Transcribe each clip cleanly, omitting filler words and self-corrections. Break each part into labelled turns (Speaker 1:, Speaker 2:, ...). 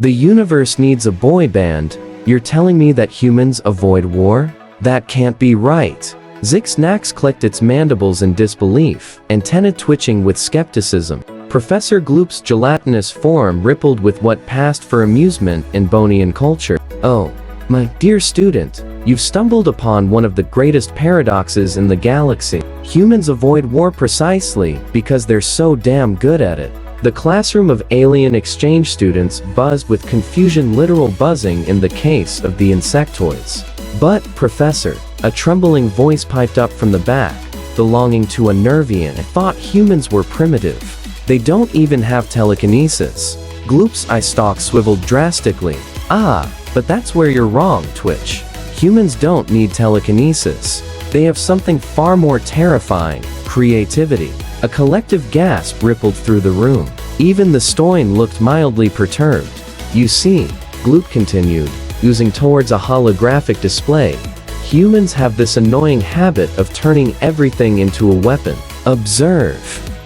Speaker 1: The universe needs a boy band. You're telling me that humans avoid war? That can't be right. Zixnax clicked its mandibles in disbelief, antenna twitching with skepticism. Professor Gloop's gelatinous form rippled with what passed for amusement in Bonian culture. Oh, my dear student, you've stumbled upon one of the greatest paradoxes in the galaxy. Humans avoid war precisely because they're so damn good at it. The classroom of alien exchange students buzzed with confusion, literal buzzing in the case of the insectoids. But, Professor, a trembling voice piped up from the back, belonging to a Nervian. I thought humans were primitive. They don't even have telekinesis. Gloop's eye stalk swiveled drastically. Ah, but that's where you're wrong, Twitch. Humans don't need telekinesis. They have something far more terrifying: creativity. A collective gasp rippled through the room. Even the Stoin looked mildly perturbed. You see, Gloop continued, oozing towards a holographic display, humans have this annoying habit of turning everything into a weapon. Observe.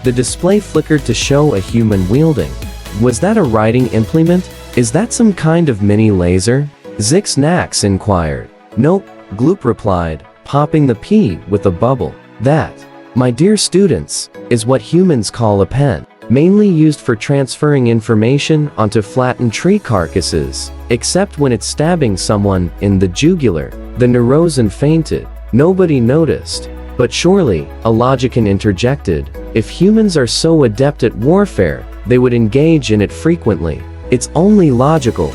Speaker 1: The display flickered to show a human wielding. Was that a writing implement? Is that some kind of mini laser? Zixnax inquired. Nope, Gloop replied, popping the P with a bubble. That, my dear students, is what humans call a pen, mainly used for transferring information onto flattened tree carcasses, except when it's stabbing someone in the jugular. The Neurosan fainted. Nobody noticed. But surely, a logician interjected, if humans are so adept at warfare, they would engage in it frequently. It's only logical.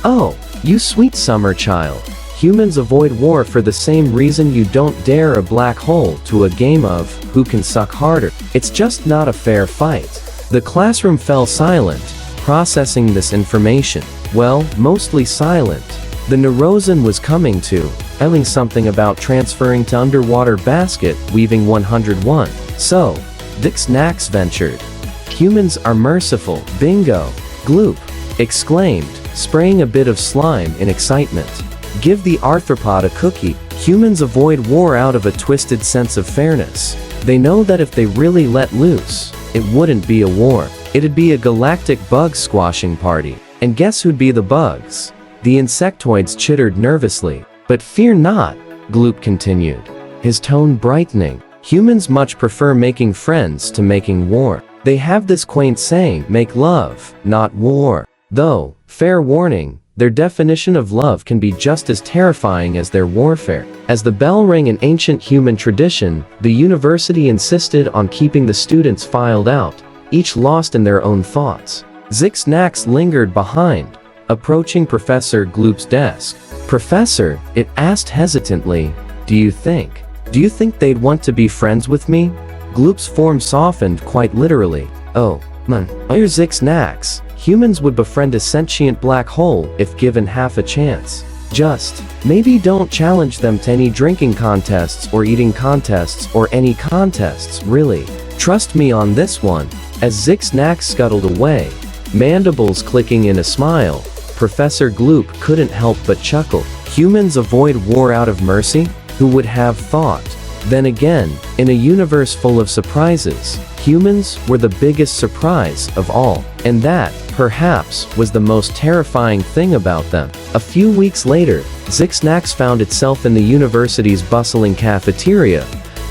Speaker 1: Oh, you sweet summer child. Humans avoid war for the same reason you don't dare a black hole to a game of who can suck harder. It's just not a fair fight. The classroom fell silent, processing this information. Well, mostly silent. The Neurosan was coming to, telling something about transferring to underwater basket weaving 101. So, Zixnax ventured. Humans are merciful. Bingo! Gloop exclaimed, spraying a bit of slime in excitement. Give the arthropod a cookie. Humans avoid war out of a twisted sense of fairness. They know that if they really let loose, it wouldn't be a war. It'd be a galactic bug squashing party. And guess who'd be the bugs? The insectoids chittered nervously. But fear not, Gloop continued, his tone brightening. Humans much prefer making friends to making war. They have this quaint saying, make love, not war. Though, fair warning, their definition of love can be just as terrifying as their warfare. As the bell rang in ancient human tradition, the university insisted on keeping the students filed out, each lost in their own thoughts. Zixnax lingered behind, approaching Professor Gloop's desk. Professor, it asked hesitantly, do you think they'd want to be friends with me? Gloop's form softened quite literally. Oh, man, you're Zixnax. Humans would befriend a sentient black hole if given half a chance. Just, maybe don't challenge them to any drinking contests or eating contests or any contests, really. Trust me on this one. As Zixnax scuttled away, mandibles clicking in a smile, Professor Gloop couldn't help but chuckle. Humans avoid war out of mercy? Who would have thought? Then again, in a universe full of surprises, humans were the biggest surprise of all. And that, perhaps, was the most terrifying thing about them. A few weeks later, Zixnax found itself in the university's bustling cafeteria,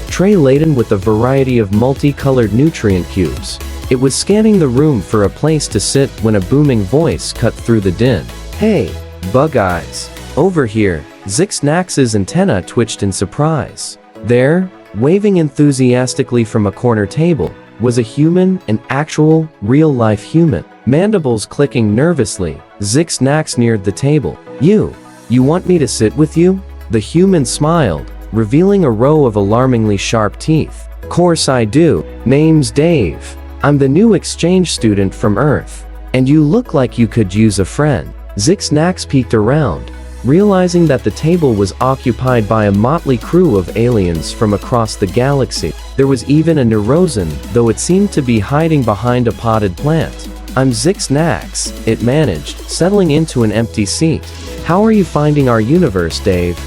Speaker 1: tray laden with a variety of multicolored nutrient cubes. It was scanning the room for a place to sit when a booming voice cut through the din. Hey, bug eyes. Over here. Zixnax's antenna twitched in surprise. There, waving enthusiastically from a corner table, was a human, an actual, real-life human. Mandibles clicking nervously, Zixnax neared the table. You want me to sit with you? The human smiled, revealing a row of alarmingly sharp teeth. Course I do. Name's Dave. I'm the new exchange student from Earth. And you look like you could use a friend. Zixnax peeked around, realizing that the table was occupied by a motley crew of aliens from across the galaxy. There was even a Neurosan, though it seemed to be hiding behind a potted plant. I'm Zixnax, it managed, settling into an empty seat. How are you finding our universe, Dave?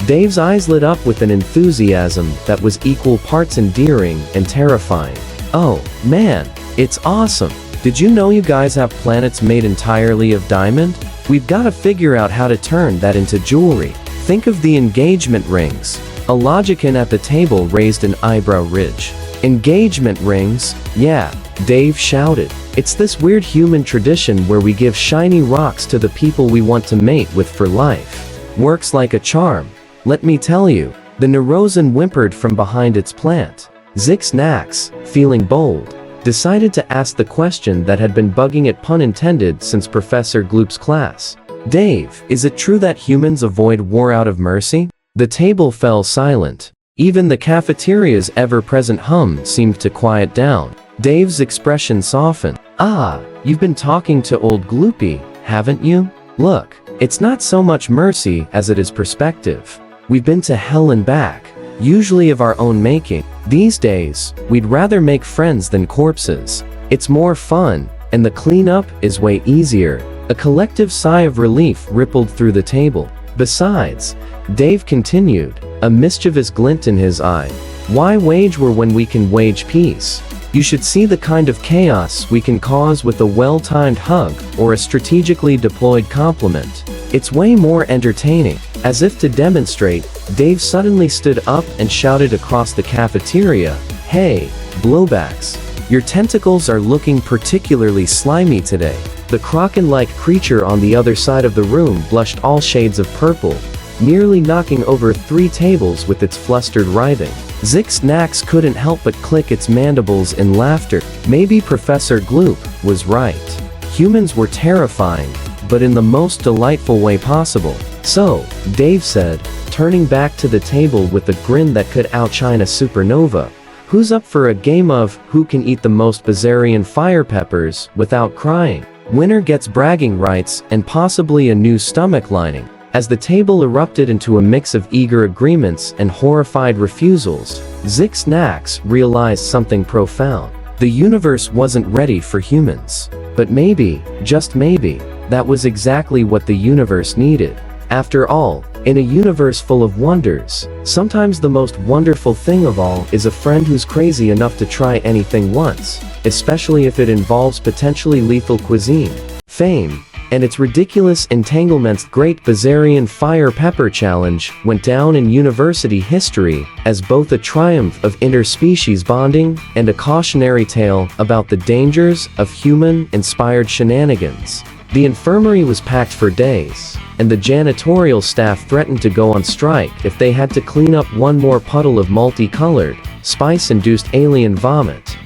Speaker 1: Dave's eyes lit up with an enthusiasm that was equal parts endearing and terrifying. Oh, man, it's awesome. Did you know you guys have planets made entirely of diamond? We've got to figure out how to turn that into jewelry. Think of the engagement rings. A logician at the table raised an eyebrow ridge. Engagement rings? Yeah, Dave shouted. It's this weird human tradition where we give shiny rocks to the people we want to mate with for life. Works like a charm. Let me tell you. The Neurosin whimpered from behind its plant. Zix-Nax, feeling bold, decided to ask the question that had been bugging it, pun intended, since Professor Gloop's class. Dave, is it true that humans avoid war out of mercy? The table fell silent. Even the cafeteria's ever-present hum seemed to quiet down. Dave's expression softened. Ah, you've been talking to old Gloopy, haven't you? Look, it's not so much mercy as it is perspective. We've been to hell and back, usually of our own making. These days, we'd rather make friends than corpses. It's more fun, and the cleanup is way easier. A collective sigh of relief rippled through the table. Besides, Dave continued, a mischievous glint in his eye, why wage war when we can wage peace? You should see the kind of chaos we can cause with a well-timed hug or a strategically deployed compliment. It's way more entertaining. As if to demonstrate, Dave suddenly stood up and shouted across the cafeteria, "Hey, blowbacks. Your tentacles are looking particularly slimy today." The kraken-like creature on the other side of the room blushed all shades of purple, nearly knocking over 3 tables with its flustered writhing. Zix-Nax couldn't help but click its mandibles in laughter. Maybe Professor Gloop was right. Humans were terrifying, but in the most delightful way possible. So, Dave said, turning back to the table with a grin that could outshine a supernova, who's up for a game of who can eat the most Bazarian fire peppers without crying? Winner gets bragging rights and possibly a new stomach lining. As the table erupted into a mix of eager agreements and horrified refusals, Zix-Nax realized something profound. The universe wasn't ready for humans. But maybe, just maybe, that was exactly what the universe needed. After all, in a universe full of wonders, sometimes the most wonderful thing of all is a friend who's crazy enough to try anything once, especially if it involves potentially lethal cuisine. Fame, and its ridiculous entanglements. Great Bazarian Fire Pepper Challenge went down in university history as both a triumph of interspecies bonding and a cautionary tale about the dangers of human-inspired shenanigans. The infirmary was packed for days, and the janitorial staff threatened to go on strike if they had to clean up one more puddle of multicolored, spice-induced alien vomit.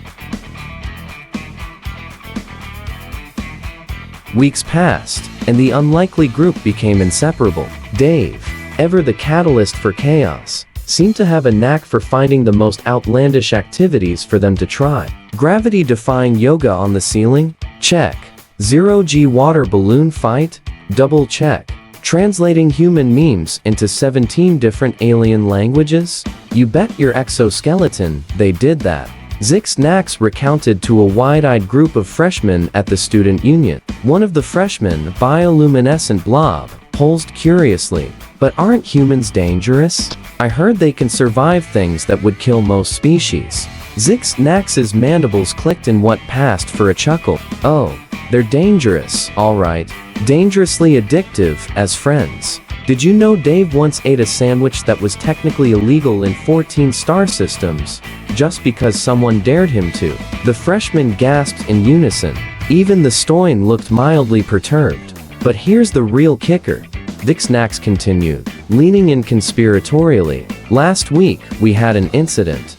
Speaker 1: Weeks passed, and the unlikely group became inseparable. Dave, ever the catalyst for chaos, seemed to have a knack for finding the most outlandish activities for them to try. Gravity-defying yoga on the ceiling? Check. Zero-G water balloon fight? Double check. Translating human memes into 17 different alien languages? You bet your exoskeleton they did that. Zix-Nax recounted to a wide-eyed group of freshmen at the student union. One of the freshmen, bioluminescent blob, posed curiously, "But aren't humans dangerous? I heard they can survive things that would kill most species." Zix-Nax's mandibles clicked in what passed for a chuckle. "Oh, they're dangerous, all right. Dangerously addictive, as friends. Did you know Dave once ate a sandwich that was technically illegal in 14 star systems, just because someone dared him to?" The freshmen gasped in unison. Even the Stoin looked mildly perturbed. "But here's the real kicker," Zix-Nax continued, leaning in conspiratorially. "Last week, we had an incident."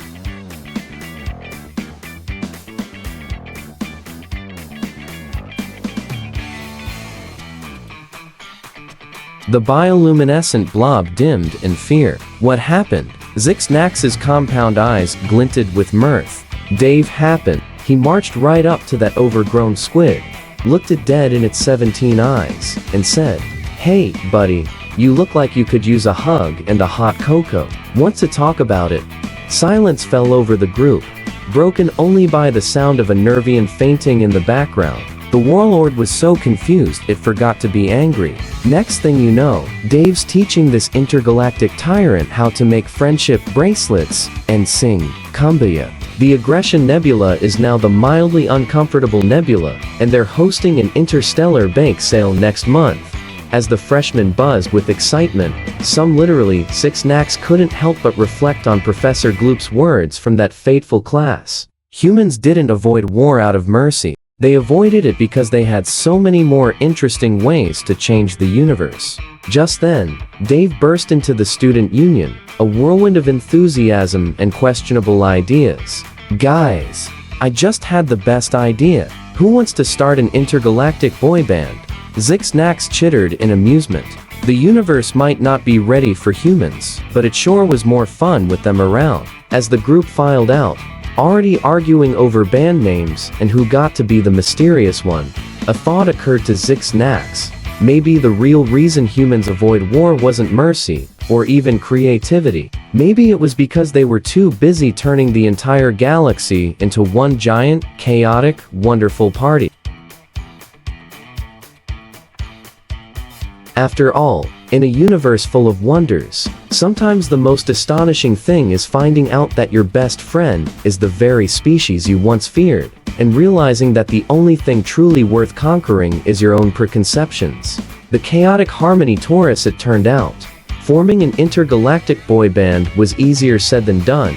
Speaker 1: The bioluminescent blob dimmed in fear. "What happened?" Zix-Nax's compound eyes glinted with mirth. "Dave happened. He marched right up to that overgrown squid, looked it dead in its 17 eyes, and said, 'Hey, buddy, you look like you could use a hug and a hot cocoa. Want to talk about it?'" Silence fell over the group, broken only by the sound of a Nervian fainting in the background. The warlord was so confused it forgot to be angry. Next thing you know, Dave's teaching this intergalactic tyrant how to make friendship bracelets and sing Kumbaya. The Aggression Nebula is now the Mildly Uncomfortable Nebula, and they're hosting an interstellar bake sale next month. As the freshmen buzzed with excitement, some literally 6NACs couldn't help but reflect on Professor Gloop's words from that fateful class. Humans didn't avoid war out of mercy. They avoided it because they had so many more interesting ways to change the universe. Just then, Dave burst into the student union, a whirlwind of enthusiasm and questionable ideas. "Guys, I just had the best idea. Who wants to start an intergalactic boy band?" 6NACs chittered in amusement. The universe might not be ready for humans, but it sure was more fun with them around. As the group filed out, already arguing over band names and who got to be the mysterious one, a thought occurred to 6NACs. Maybe the real reason humans avoid war wasn't mercy, or even creativity. Maybe it was because they were too busy turning the entire galaxy into one giant, chaotic, wonderful party. After all, in a universe full of wonders, sometimes the most astonishing thing is finding out that your best friend is the very species you once feared, and realizing that the only thing truly worth conquering is your own preconceptions. The chaotic harmony Taurus, it turned out. Forming an intergalactic boy band was easier said than done,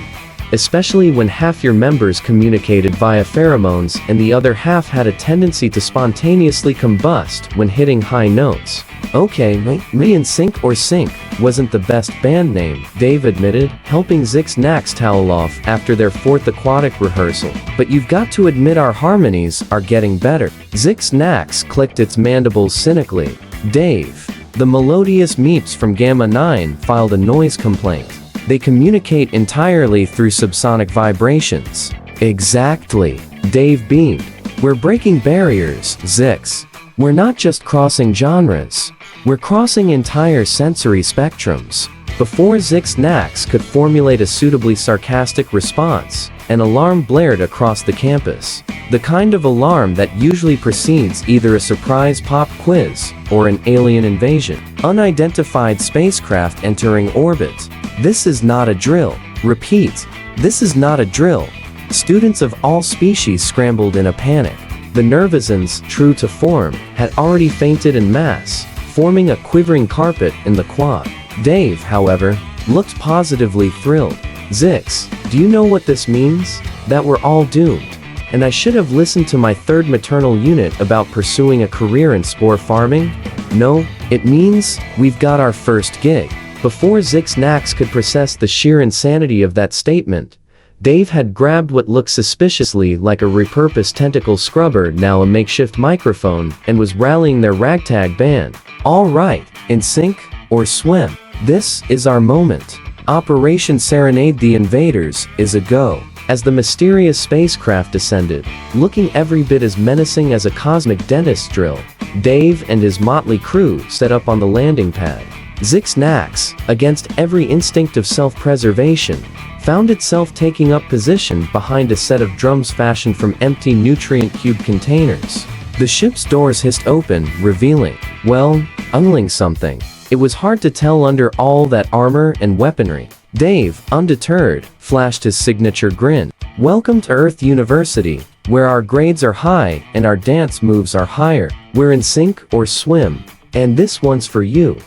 Speaker 1: especially when half your members communicated via pheromones and the other half had a tendency to spontaneously combust when hitting high notes. "Okay, me and Sync or Sync wasn't the best band name," Dave admitted, helping 6NACs towel off after their fourth aquatic rehearsal. "But you've got to admit our harmonies are getting better." 6NACs clicked its mandibles cynically. "Dave, the melodious meeps from Gamma 9 filed a noise complaint. They communicate entirely through subsonic vibrations." "Exactly," Dave beamed. "We're breaking barriers, Zix. We're not just crossing genres. We're crossing entire sensory spectrums." Before 6NACs could formulate a suitably sarcastic response, an alarm blared across the campus. The kind of alarm that usually precedes either a surprise pop quiz or an alien invasion. Unidentified spacecraft entering orbit. "This is not a drill." Repeat, "This is not a drill." Students of all species scrambled in a panic. The Nervizans, true to form, had already fainted en masse, forming a quivering carpet in the quad. Dave, however, looked positively thrilled. "Zix, do you know what this means? That we're all doomed. And I should have listened to my third maternal unit about pursuing a career in spore farming? No, it means we've got our first gig." Before 6NACs could process the sheer insanity of that statement, Dave had grabbed what looked suspiciously like a repurposed tentacle scrubber, now a makeshift microphone, and was rallying their ragtag band. "All right, in sync or swim. This is our moment. Operation Serenade the Invaders is a go." As the mysterious spacecraft descended, looking every bit as menacing as a cosmic dentist drill, Dave and his motley crew set up on the landing pad. 6NACs, against every instinct of self-preservation, found itself taking up position behind a set of drums fashioned from empty nutrient-cube containers. The ship's doors hissed open, revealing, well, unling something. It was hard to tell under all that armor and weaponry. Dave, undeterred, flashed his signature grin. "Welcome to Earth University, where our grades are high and our dance moves are higher. We're in sync or swim. And this one's for you,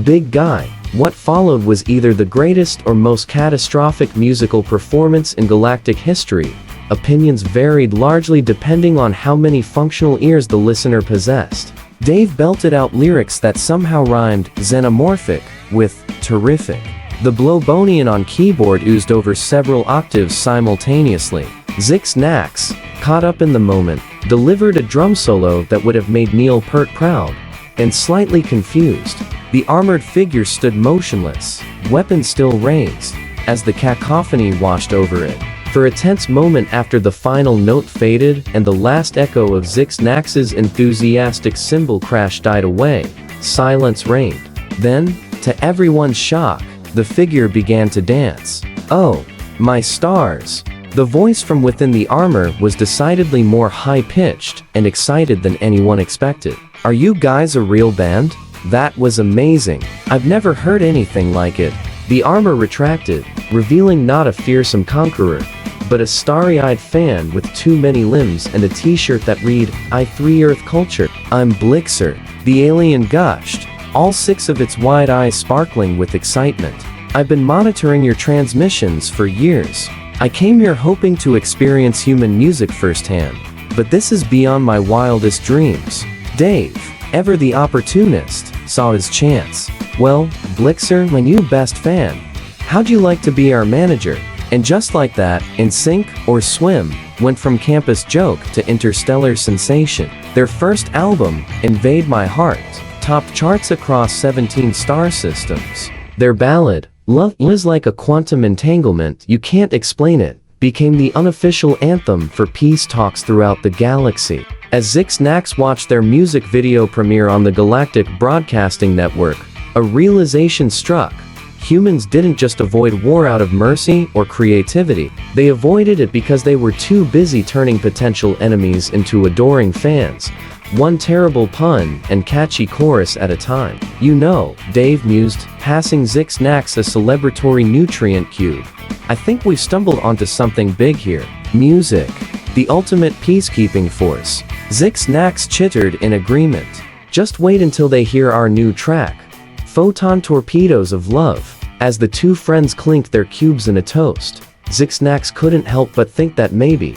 Speaker 1: big guy." What followed was either the greatest or most catastrophic musical performance in galactic history. Opinions varied largely depending on how many functional ears the listener possessed. Dave belted out lyrics that somehow rhymed xenomorphic with terrific. The Blowbonian on keyboard oozed over several octaves simultaneously. 6NACs, caught up in the moment, delivered a drum solo that would have made Neil Peart proud. And slightly confused, the armored figure stood motionless, weapon still raised, as the cacophony washed over it. For a tense moment after the final note faded and the last echo of 6NACs' enthusiastic cymbal crash died away, silence reigned. Then, to everyone's shock, the figure began to dance. "Oh, my stars!" The voice from within the armor was decidedly more high-pitched and excited than anyone expected. "Are you guys a real band? That was amazing. I've never heard anything like it." The armor retracted, revealing not a fearsome conqueror, but a starry-eyed fan with too many limbs and a t-shirt that read, "I 3 Earth Culture, I'm Blixer." The alien gushed, all 6 of its wide eyes sparkling with excitement. "I've been monitoring your transmissions for years. I came here hoping to experience human music firsthand, but this is beyond my wildest dreams." Dave, ever the opportunist, saw his chance. "Well, Blixer, my new best fan. How'd you like to be our manager?" And just like that, In Sync or Swim went from campus joke to interstellar sensation. Their first album, Invade My Heart, topped charts across 17 star systems. Their ballad, Love Is Like a Quantum Entanglement, You Can't Explain It, became the unofficial anthem for peace talks throughout the galaxy. As Zix watched their music video premiere on the Galactic Broadcasting Network, a realization struck. Humans didn't just avoid war out of mercy or creativity, they avoided it because they were too busy turning potential enemies into adoring fans. One terrible pun and catchy chorus at a time. "You know," Dave mused, passing Zix a celebratory nutrient cube. "I think we've stumbled onto something big here. Music. The ultimate peacekeeping force." Zix chittered in agreement. "Just wait until they hear our new track, Photon Torpedoes of Love." As the two friends clinked their cubes in a toast, Zix couldn't help but think that maybe,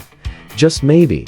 Speaker 1: just maybe,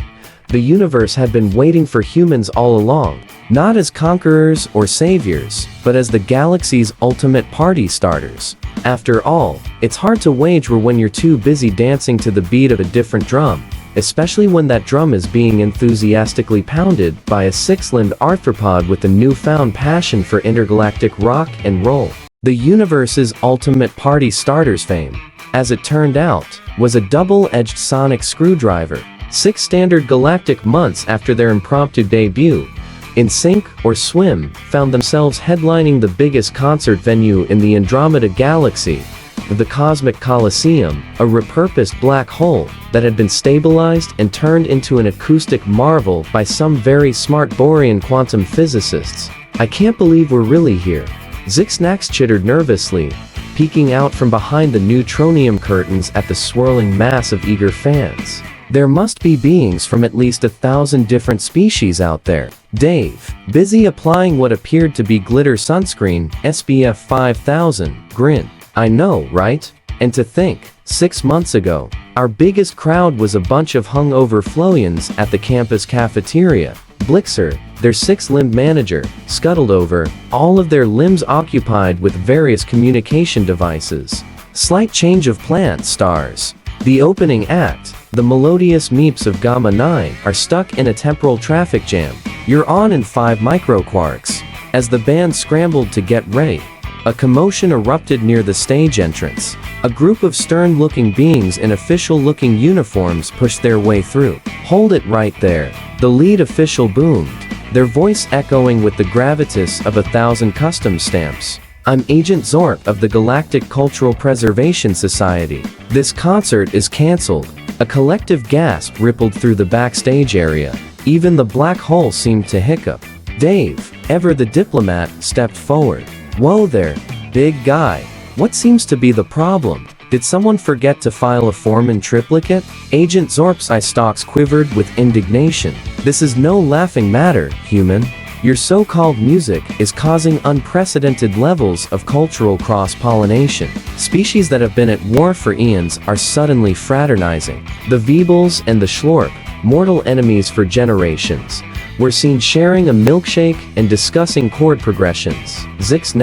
Speaker 1: the universe had been waiting for humans all along, not as conquerors or saviors, but as the galaxy's ultimate party starters. After all, it's hard to wage war when you're too busy dancing to the beat of a different drum, especially when that drum is being enthusiastically pounded by a 6-limbed arthropod with a newfound passion for intergalactic rock and roll. The universe's ultimate party starters fame, as it turned out, was a double-edged sonic screwdriver. 6 standard galactic months after their impromptu debut, In Sync or Swim found themselves headlining the biggest concert venue in the Andromeda Galaxy, the Cosmic Coliseum, a repurposed black hole that had been stabilized and turned into an acoustic marvel by some very smart Borean quantum physicists. "I can't believe we're really here," Zix chittered nervously, peeking out from behind the neutronium curtains at the swirling mass of eager fans. "There must be beings from at least 1,000 different species out there." Dave, busy applying what appeared to be glitter sunscreen, SPF 5000, grinned. "I know, right? And to think, 6 months ago, our biggest crowd was a bunch of hungover Floyans at the campus cafeteria. Blixer, their 6-limbed manager, scuttled over, all of their limbs occupied with various communication devices. Slight change of plan, stars. The opening act, the melodious meeps of Gamma 9, are stuck in a temporal traffic jam. You're on in 5 microquarks." As the band scrambled to get ready, a commotion erupted near the stage entrance. A group of stern-looking beings in official-looking uniforms pushed their way through. "Hold it right there," the lead official boomed, their voice echoing with the gravitas of 1,000 custom stamps. "I'm Agent Zorp of the Galactic Cultural Preservation Society. This concert is cancelled." A collective gasp rippled through the backstage area. Even the black hole seemed to hiccup. Dave, ever the diplomat, stepped forward. "Whoa there, big guy. What seems to be the problem? Did someone forget to file a form in triplicate?" Agent Zorp's eye stalks quivered with indignation. "This is no laughing matter, human. Your so-called music is causing unprecedented levels of cultural cross-pollination. Species that have been at war for eons are suddenly fraternizing. The Veebles and the Schlorp, mortal enemies for generations, were seen sharing a milkshake and discussing chord progressions." Zix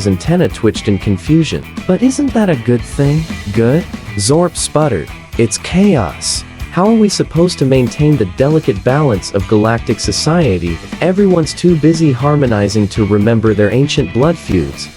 Speaker 1: antenna twitched in confusion. "But isn't that a good thing?" "Good?" Zorp sputtered. "It's chaos. How are we supposed to maintain the delicate balance of galactic society if everyone's too busy harmonizing to remember their ancient blood feuds?"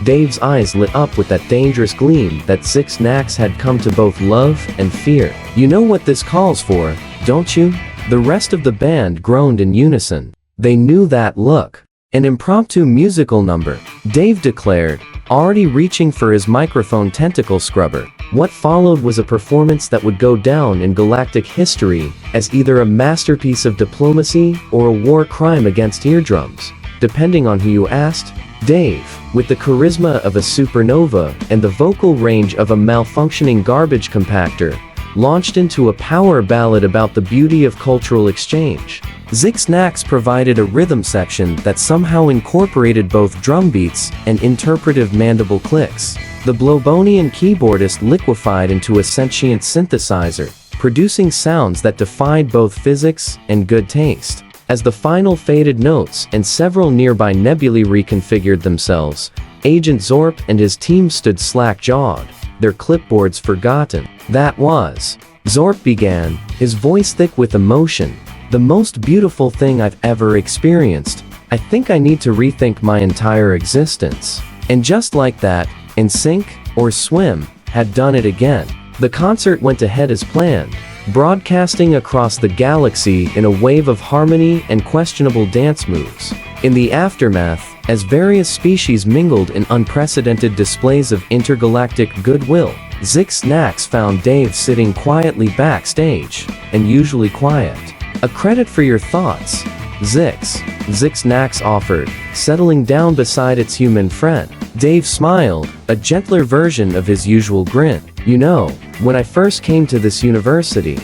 Speaker 1: Dave's eyes lit up with that dangerous gleam that Zix had come to both love and fear. "You know what this calls for, don't you?" The rest of the band groaned in unison. They knew that look. "An impromptu musical number," Dave declared, already reaching for his microphone tentacle scrubber. What followed was a performance that would go down in galactic history as either a masterpiece of diplomacy or a war crime against eardrums, depending on who you asked. Dave, with the charisma of a supernova and the vocal range of a malfunctioning garbage compactor, launched into a power ballad about the beauty of cultural exchange. Zix provided a rhythm section that somehow incorporated both drum beats and interpretive mandible clicks. The Blobonian keyboardist liquefied into a sentient synthesizer, producing sounds that defied both physics and good taste. As the final faded notes and several nearby nebulae reconfigured themselves, Agent Zorp and his team stood slack-jawed, their clipboards forgotten. "That was," Zorp began, his voice thick with emotion, "the most beautiful thing I've ever experienced. I think I need to rethink my entire existence." And just like that, NSYNC, or Swim, had done it again. The concert went ahead as planned, broadcasting across the galaxy in a wave of harmony and questionable dance moves. In the aftermath, as various species mingled in unprecedented displays of intergalactic goodwill, Zix found Dave sitting quietly backstage, and usually quiet. "A credit for your thoughts, Zix offered, settling down beside its human friend. Dave smiled, a gentler version of his usual grin. "You know, when I first came to this university,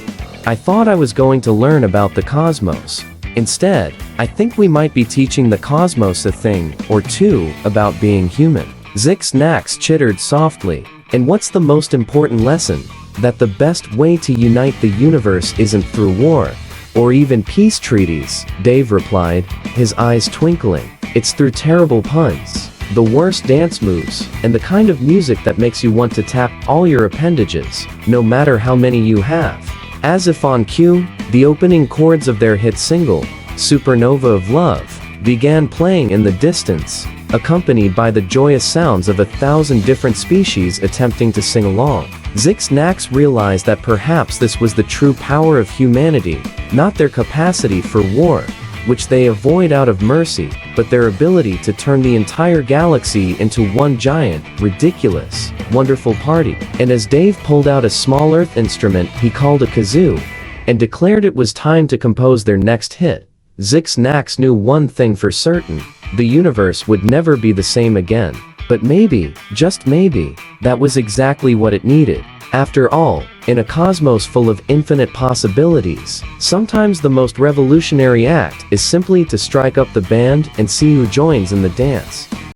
Speaker 1: I thought I was going to learn about the cosmos. Instead, I think we might be teaching the cosmos a thing or two about being human." Zix chittered softly. "And what's the most important lesson? That the best way to unite the universe isn't through war, or even peace treaties," Dave replied, his eyes twinkling. "It's through terrible puns, the worst dance moves, and the kind of music that makes you want to tap all your appendages, no matter how many you have." As if on cue, the opening chords of their hit single, Supernova of Love, began playing in the distance, accompanied by the joyous sounds of 1,000 different species attempting to sing along. Zix realized that perhaps this was the true power of humanity, not their capacity for war, which they avoid out of mercy, but their ability to turn the entire galaxy into one giant, ridiculous, wonderful party. And as Dave pulled out a small earth instrument he called a kazoo, and declared it was time to compose their next hit, Zix knew one thing for certain: the universe would never be the same again. But maybe, just maybe, that was exactly what it needed. After all, in a cosmos full of infinite possibilities, sometimes the most revolutionary act is simply to strike up the band and see who joins in the dance.